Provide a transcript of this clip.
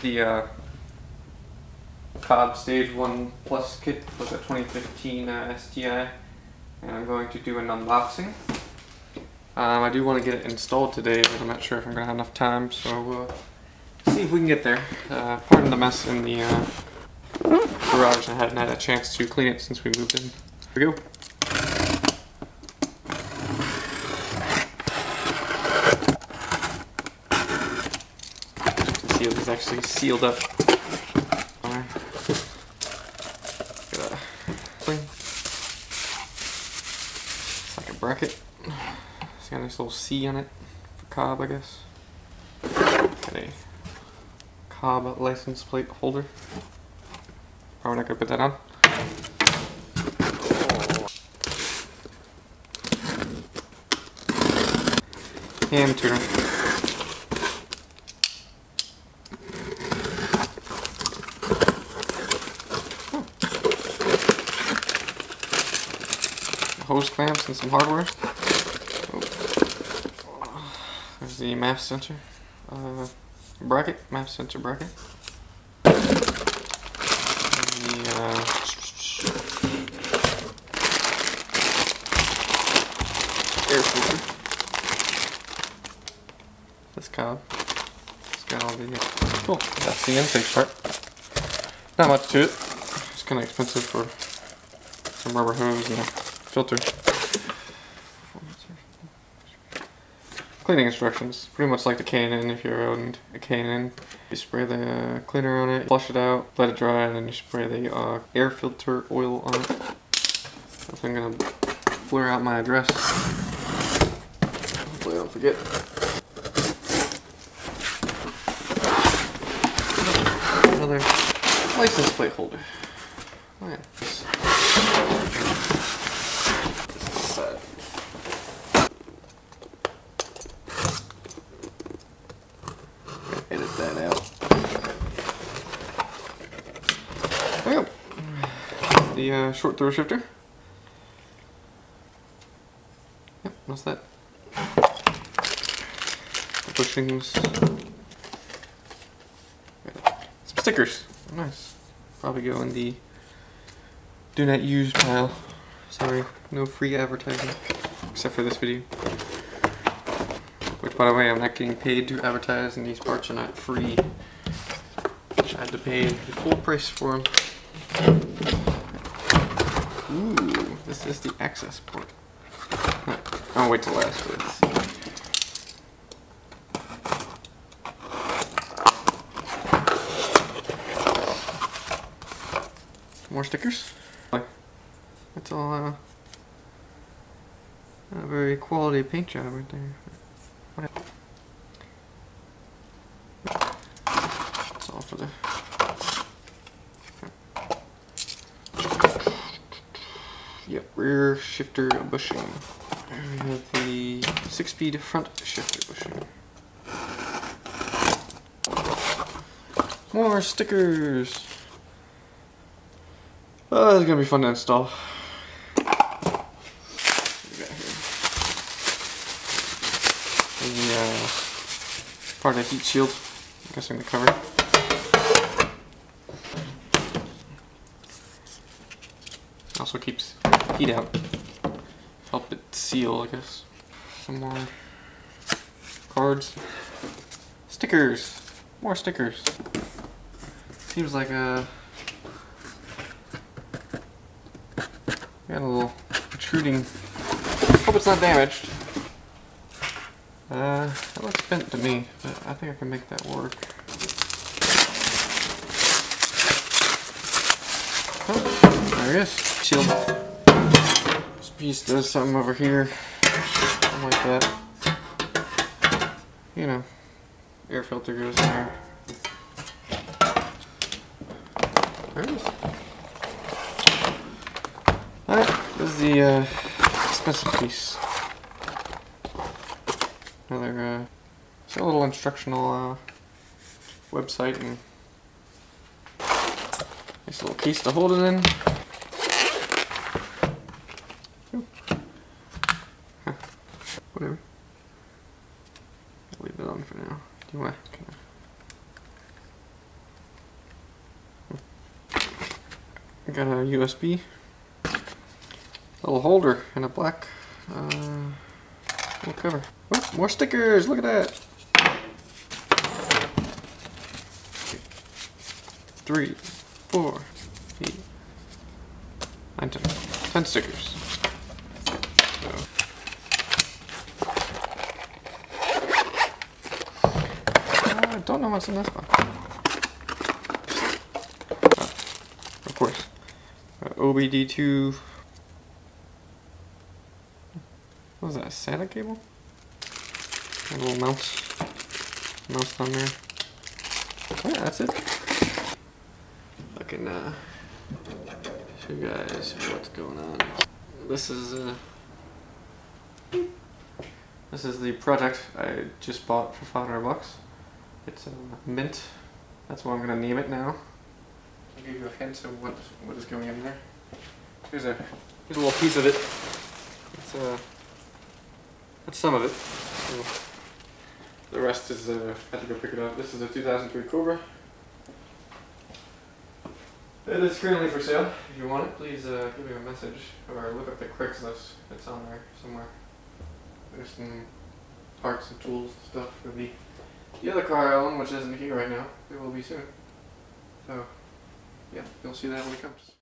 The Cobb Stage 1 Plus kit for the 2015 STI, and I'm going to do an unboxing. I do want to get it installed today, but I'm not sure if I'm going to have enough time, so we'll see if we can get there. Pardon the mess in the garage. I hadn't had a chance to clean it since we moved in. Here we go. It is actually sealed up. It's like a bracket. It's got a nice little C on it for Cobb, I guess. Got a Cobb license plate holder. Probably not gonna put that on. Hand tuner. Hose clamps and some hardware. Oh. There's the MAP sensor bracket, MAP sensor bracket. And the air filter. This Cobb. It's got all the cool. That's the intake part. Not much to it. It's kind of expensive for some rubber hose and filter. Cleaning instructions, pretty much like the K&N. If you're owned a K&N, you spray the cleaner on it, flush it out, let it dry, and then you spray the air filter oil on it. So I'm gonna blur out my address. Hopefully I don't forget. Another license plate holder. Oh yeah. Edit that out. There we go. The short throw shifter. Yep, what's that? The bushings. Some stickers. Nice. Probably go in the do not use pile. Sorry, no free advertising. Except for this video. Which, by the way, I'm not getting paid to advertise, and these parts are not free. I had to pay the full price for them. Ooh, this is the access port. I'll wait till last for this. More stickers. That's all a very quality paint job right there. That's all for the rear shifter bushing. And we have the 6-speed front shifter bushing. More stickers. Oh, this is gonna be fun to install. Part of the heat shield, I'm guessing the cover. Also keeps heat out. Help it seal, I guess. Some more cards. Stickers! More stickers. Seems like got a little protruding. Hope it's not damaged. That looks bent to me, but I think I can make that work. Oh, there it is. Sealed. This piece does something over here. Something like that. You know, air filter goes in there. There it is. Alright, this is the expensive piece. Another it's a little instructional website, and nice little case to hold it in. Huh. Whatever. I'll leave it on for now. Do you want to? Got a USB, little holder, and a black little cover. Oh, more stickers! Look at that. 3, 4, 8, 9, 10 stickers. So. I don't know what's in this one. Of course. OBD2. What was that? A SATA cable? A little mouse down there. Oh, yeah, that's it. I can show you guys what's going on. This is the project I just bought for $500. It's a Mint. That's what I'm gonna name it now. I'll give you a hint of what is going in there. Here's a little piece of it. That's some of it. So the rest is I had to go pick it up. This is a 2003 Cobra. It is currently for sale. If you want it, please give me a message or look up the Craigslist. It's on there somewhere. There's some parts and tools and stuff for the other car I own, which isn't here right now. It will be soon. So yeah, you'll see that when it comes.